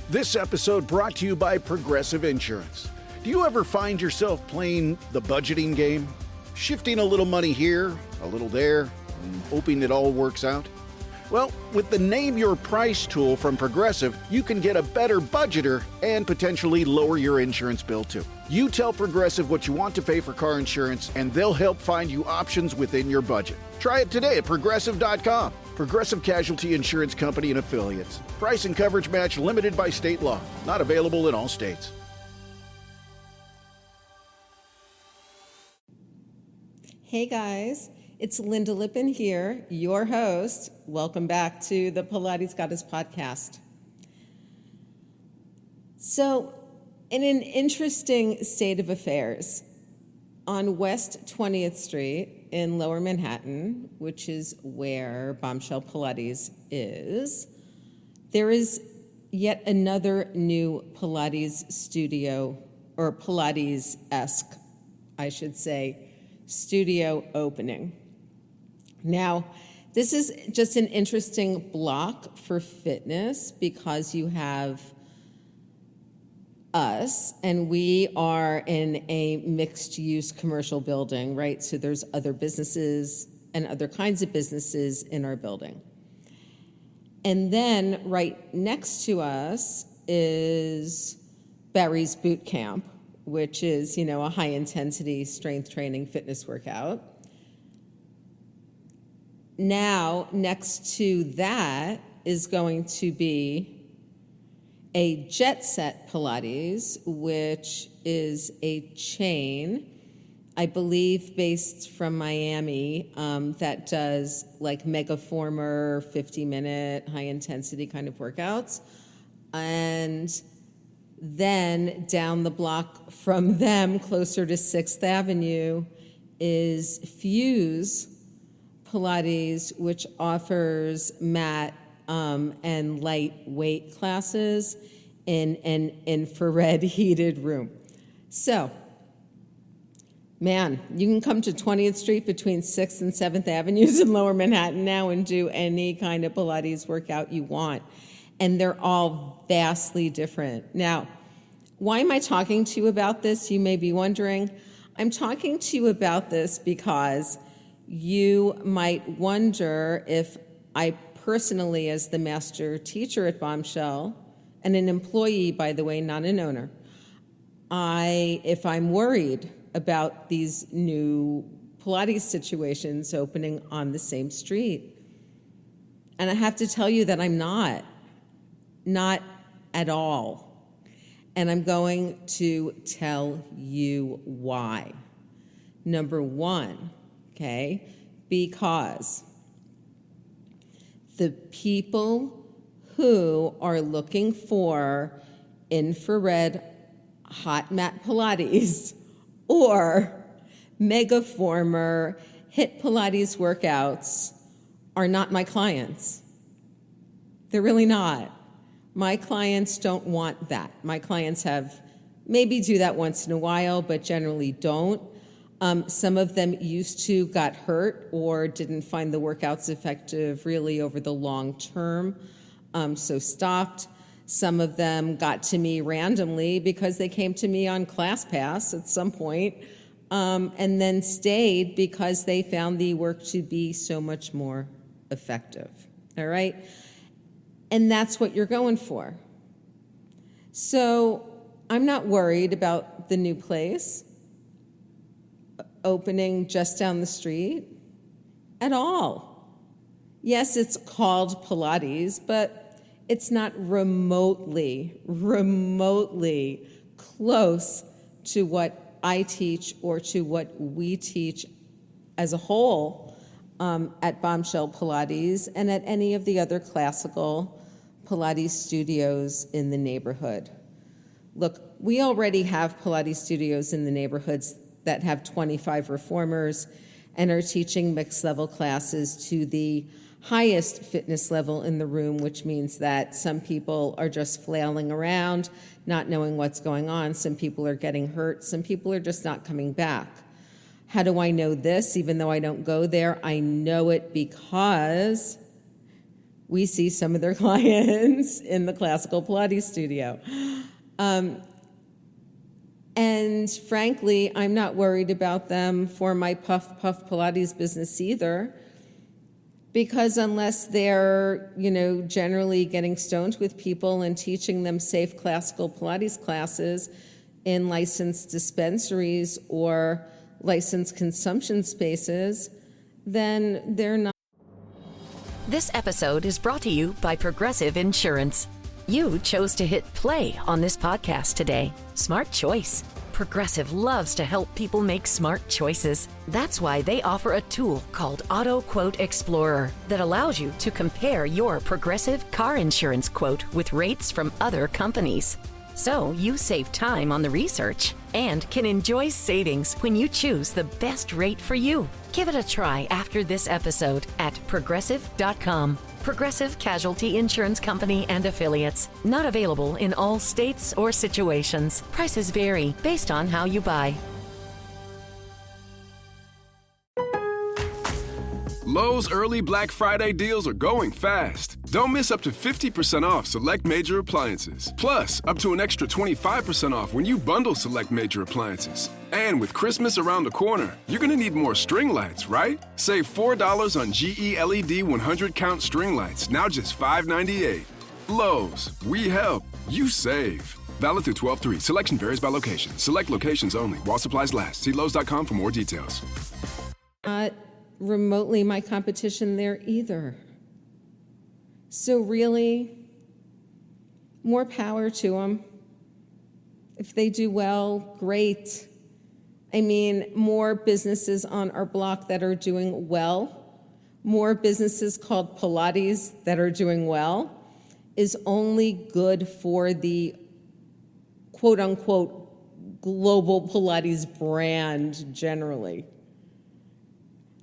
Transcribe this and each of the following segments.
This episode brought to you by Progressive Insurance. Do you ever find yourself playing the budgeting game? Shifting a little money here, a little there, and hoping it all works out? Well, with the Name Your Price tool from Progressive, you can get a better budgeter and potentially lower your insurance bill too. You tell Progressive what you want to pay for car insurance, and they'll help find you options within your budget. Try it today at Progressive.com. Progressive Casualty Insurance Company and Affiliates. Price and coverage match limited by state law. Not available in all states. Hey guys, it's Lynda Lippin here, your host. Welcome back to the Pilates Goddess podcast. So, in an interesting state of affairs, on West 20th Street in Lower Manhattan, which is where Bombshell Pilates is, there is yet another new Pilates studio, or Pilates-esque, I should say, studio opening. Now, this is just an interesting block for fitness because you have us, and we are in a mixed-use commercial building, right? So there's other businesses and other kinds of businesses in our building. And then right next to us is Barry's Boot Camp, which is, a high-intensity strength training fitness workout. Now, next to that is going to be a Jet Set Pilates, which is a chain, I believe based from Miami, that does like Megaformer, 50-minute, high-intensity kind of workouts. And then down the block from them, closer to 6th Avenue, is Fuse Pilates, which offers mat and lightweight classes in an infrared heated room. So, man, you can come to 20th Street between 6th and 7th Avenues in Lower Manhattan now and do any kind of Pilates workout you want. And they're all vastly different. Now, why am I talking to you about this? You may be wondering. I'm talking to you about this because you might wonder if I personally, as the master teacher at Bombshell, and an employee, by the way, not an owner, if I'm worried about these new Pilates situations opening on the same street. And I have to tell you that I'm not at all. And I'm going to tell you why. Number one, okay, because the people who are looking for infrared hot mat Pilates or Megaformer HIIT Pilates workouts are not my clients. They're really not. My clients don't want that. My clients maybe do that once in a while, but generally don't. Some of them used to got hurt or didn't find the workouts effective really over the long term, so stopped. Some of them got to me randomly because they came to me on ClassPass at some point, and then stayed because they found the work to be so much more effective, all right? And that's what you're going for. So I'm not worried about the new place opening just down the street at all. Yes, it's called Pilates, but it's not remotely close to what I teach or to what we teach as a whole at Bombshell Pilates and at any of the other classical Pilates studios in the neighborhood. Look, we already have Pilates studios in the neighborhoods that have 25 reformers and are teaching mixed level classes to the highest fitness level in the room, which means that some people are just flailing around, not knowing what's going on. Some people are getting hurt. Some people are just not coming back. How do I know this? Even though I don't go there, I know it because We see some of their clients in the classical Pilates studio. And frankly, I'm not worried about them for my Puff Puff Pilates business either, because unless they're, generally getting stoned with people and teaching them safe classical Pilates classes in licensed dispensaries or licensed consumption spaces, then they're not. This episode is brought to you by Progressive Insurance. You chose to hit play on this podcast today. Smart choice. Progressive loves to help people make smart choices. That's why they offer a tool called Auto Quote Explorer that allows you to compare your Progressive car insurance quote with rates from other companies. So you save time on the research and can enjoy savings when you choose the best rate for you. Give it a try after this episode at Progressive.com. Progressive Casualty Insurance Company and Affiliates. Not available in all states or situations. Prices vary based on how you buy. Lowe's early Black Friday deals are going fast. Don't miss up to 50% off select major appliances. Plus, up to an extra 25% off when you bundle select major appliances. And with Christmas around the corner, you're going to need more string lights, right? Save $4 on GE LED 100 count string lights, now just $5.98. Lowe's, we help, you save. Valid through 12/3. Selection varies by location. Select locations only. While supplies last. See Lowe's.com for more details. Remotely my competition there either. So really, more power to them. If they do well, great. I mean, more businesses on our block that are doing well, more businesses called Pilates that are doing well, is only good for the quote-unquote global Pilates brand generally.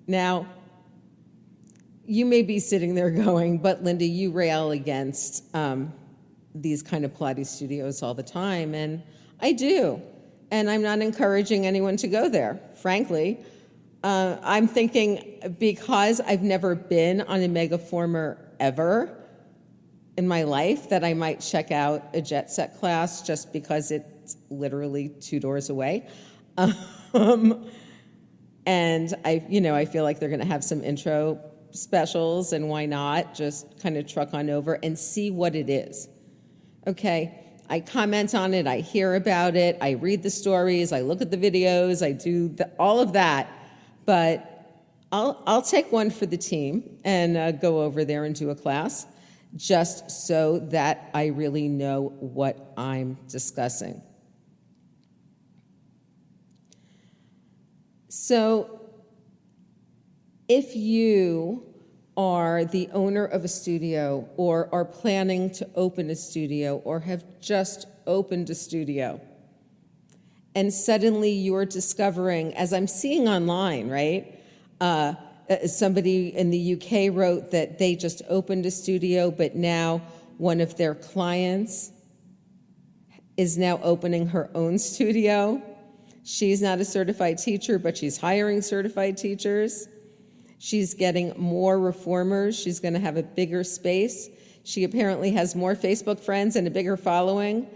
Now, you may be sitting there going, but Lynda, you rail against these kind of Pilates studios all the time, and I do. And I'm not encouraging anyone to go there, frankly. I'm thinking because I've never been on a Megaformer ever in my life that I might check out a Jet Set class just because it's literally 2 doors away. And I feel like they're going to have some intro specials, and why not just kind of truck on over and see what it is. Okay, I comment on it, I hear about it, I read the stories, I look at the videos, I do all of that, but I'll take one for the team and go over there and do a class just so that I really know what I'm discussing. So if you are the owner of a studio or are planning to open a studio or have just opened a studio, and suddenly you're discovering, as I'm seeing online, right? Somebody in the UK wrote that they just opened a studio, but now one of their clients is now opening her own studio. She's not a certified teacher, but she's hiring certified teachers. She's getting more reformers. She's going to have a bigger space. She apparently has more Facebook friends and a bigger following.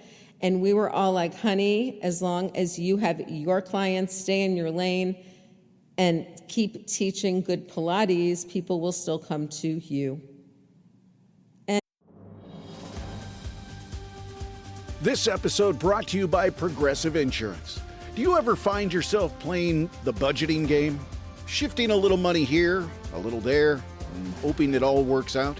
And we were all like, honey, as long as you have your clients, stay in your lane and keep teaching good Pilates, people will still come to you. This episode brought to you by Progressive Insurance. Do you ever find yourself playing the budgeting game? Shifting a little money here, a little there, and hoping it all works out?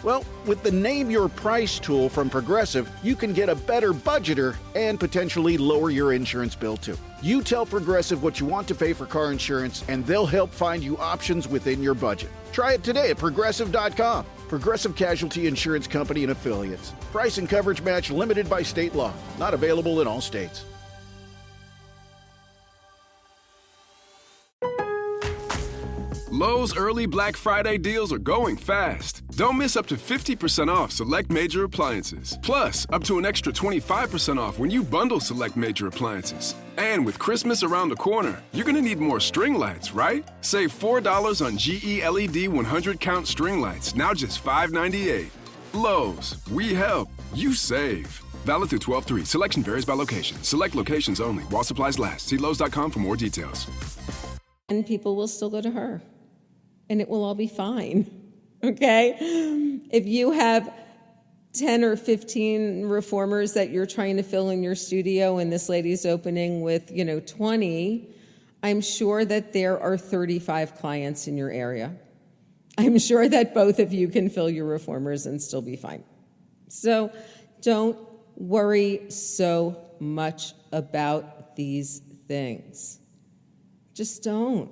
Well, with the Name Your Price tool from Progressive, you can get a better budgeter and potentially lower your insurance bill too. You tell Progressive what you want to pay for car insurance, and they'll help find you options within your budget. Try it today at Progressive.com. Progressive Casualty Insurance Company and Affiliates. Price and coverage match limited by state law. Not available in all states. Lowe's early Black Friday deals are going fast. Don't miss up to 50% off select major appliances. Plus, up to an extra 25% off when you bundle select major appliances. And with Christmas around the corner, you're gonna need more string lights, right? Save $4 on GE LED 100 count string lights, now just $5.98. Lowe's, we help, you save. Valid through 12/3. Selection varies by location. Select locations only. While supplies last. See Lowe's.com for more details. And people will still go to her. And it will all be fine. Okay? If you have 10 or 15 reformers that you're trying to fill in your studio and this lady's opening with, 20, I'm sure that there are 35 clients in your area. I'm sure that both of you can fill your reformers and still be fine. So don't worry so much about these things. Just don't.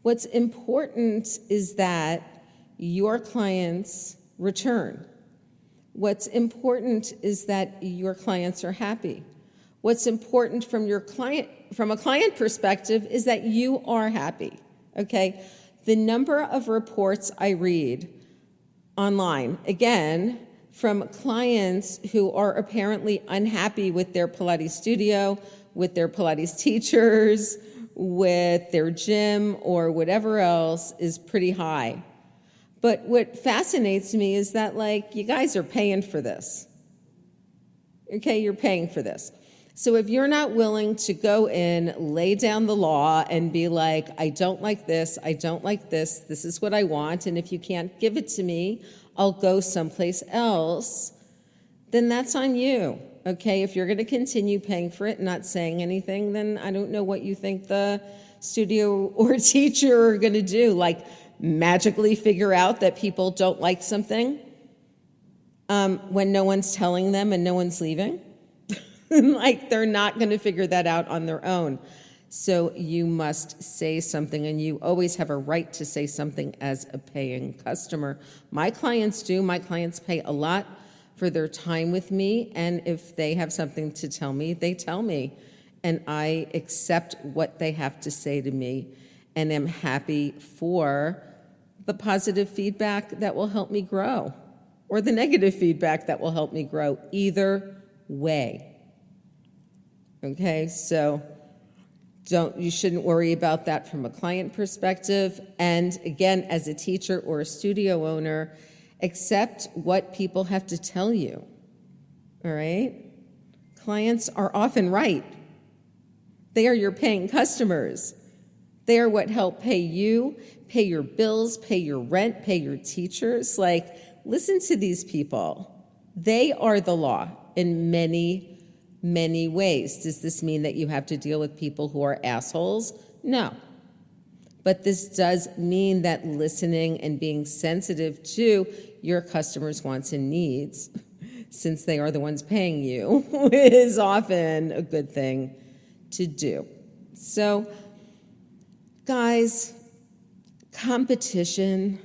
What's important is that your clients return. What's important is that your clients are happy. What's important from a client perspective is that you are happy. Okay? The number of reports I read online, again, from clients who are apparently unhappy with their Pilates studio, with their Pilates teachers, with their gym, or whatever else, is pretty high. But what fascinates me is that, you guys are paying for this. Okay, you're paying for this. So if you're not willing to go in, lay down the law, and be like, I don't like this, this is what I want, and if you can't give it to me, I'll go someplace else, then that's on you. Okay, if you're going to continue paying for it and not saying anything, then I don't know what you think the studio or teacher are going to do. Magically figure out that people don't like something when no one's telling them and no one's leaving? They're not going to figure that out on their own. So you must say something, and you always have a right to say something as a paying customer. My clients do. My clients pay a lot for their time with me, and if they have something to tell me, they tell me, and I accept what they have to say to me, and am happy for the positive feedback that will help me grow, or the negative feedback that will help me grow. Either way. Okay, so you shouldn't worry about that from a client perspective. And again, as a teacher or a studio owner, accept what people have to tell you. All right? Clients are often right. They are your paying customers. They are what help pay you, pay your bills, pay your rent, pay your teachers. Listen to these people. They are the law in many, many ways. Does this mean that you have to deal with people who are assholes? No. But this does mean that listening and being sensitive to your customers' wants and needs, since they are the ones paying you, is often a good thing to do. So, guys, competition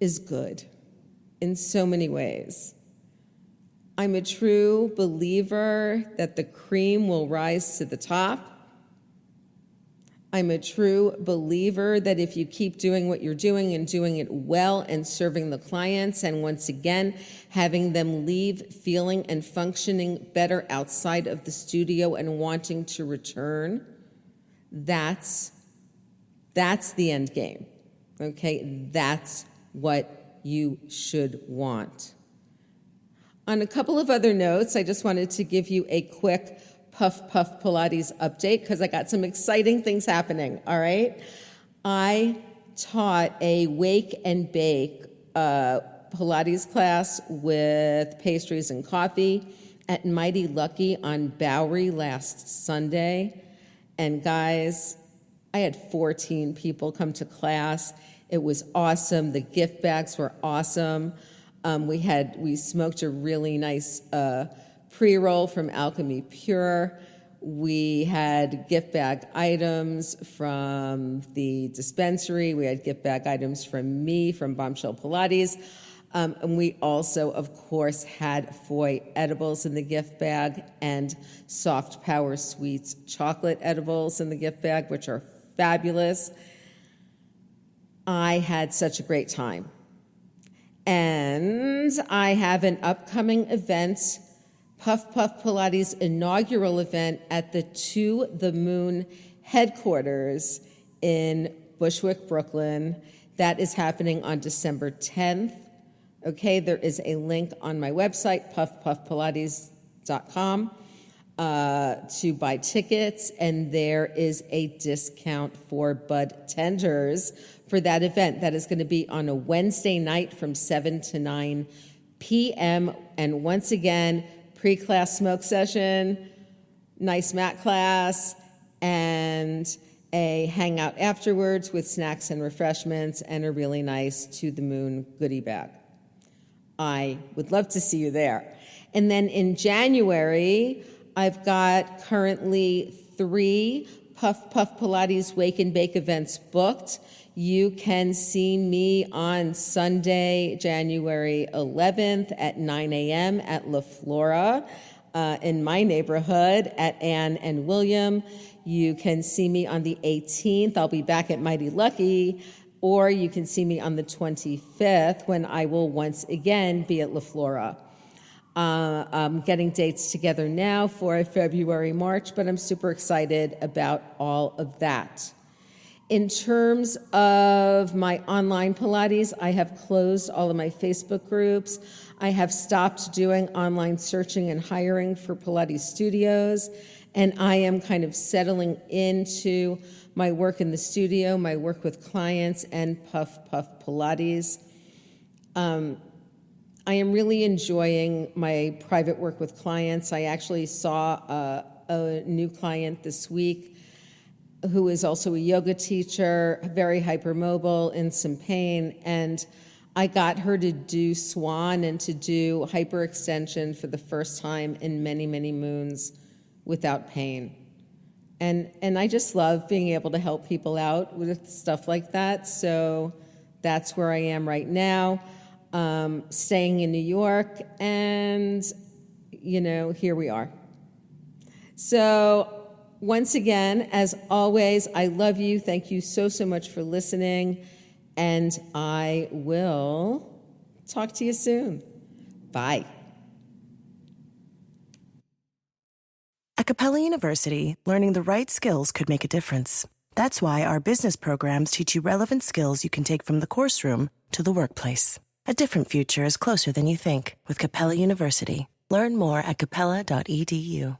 is good in so many ways. I'm a true believer that the cream will rise to the top. I'm a true believer that if you keep doing what you're doing and doing it well and serving the clients, and once again, having them leave feeling and functioning better outside of the studio and wanting to return, that's the end game. Okay? That's what you should want. On a couple of other notes, I just wanted to give you a quick Puff Puff Pilates update because I got some exciting things happening, all right? I taught a wake and bake Pilates class with pastries and coffee at Mighty Lucky on Bowery last Sunday. And guys, I had 14 people come to class. It was awesome. The gift bags were awesome. We smoked a really nice pre-roll from Alchemy Pure. We had gift bag items from the dispensary. We had gift bag items from me, from Bombshell Pilates. And we also, of course, had Foy edibles in the gift bag and Soft Power Sweets chocolate edibles in the gift bag, which are fabulous. I had such a great time. And I have an upcoming event Puff Puff Pilates inaugural event at the To the Moon headquarters in Bushwick, Brooklyn. That is happening on December 10th. Okay, there is a link on my website, puffpuffpilates.com, to buy tickets, and there is a discount for bud tenders for that event. That is going to be on a Wednesday night from 7 to 9 p.m. And once again, pre-class smoke session, nice mat class, and a hangout afterwards with snacks and refreshments and a really nice To the Moon goodie bag. I would love to see you there. And then in January, I've got currently 3 Puff Puff Pilates Wake and Bake events booked. You can see me on Sunday, January 11th at 9 a.m. at La Flora in my neighborhood at Ann and William. You can see me on the 18th. I'll be back at Mighty Lucky. Or you can see me on the 25th when I will once again be at La Flora. I'm getting dates together now for February, March, but I'm super excited about all of that. In terms of my online Pilates, I have closed all of my Facebook groups. I have stopped doing online searching and hiring for Pilates studios, and I am kind of settling into my work in the studio, my work with clients, and Puff Puff Pilates. I am really enjoying my private work with clients. I actually saw a new client this week who is also a yoga teacher, very hypermobile, in some pain, and I got her to do Swan and to do hyperextension for the first time in many, many moons without pain. And I just love being able to help people out with stuff like that. So that's where I am right now, staying in New York, and, here we are. So once again, as always, I love you. Thank you so, so much for listening, and I will talk to you soon. Bye. At Capella University, learning the right skills could make a difference. That's why our business programs teach you relevant skills you can take from the course room to the workplace. A different future is closer than you think with Capella University. Learn more at capella.edu.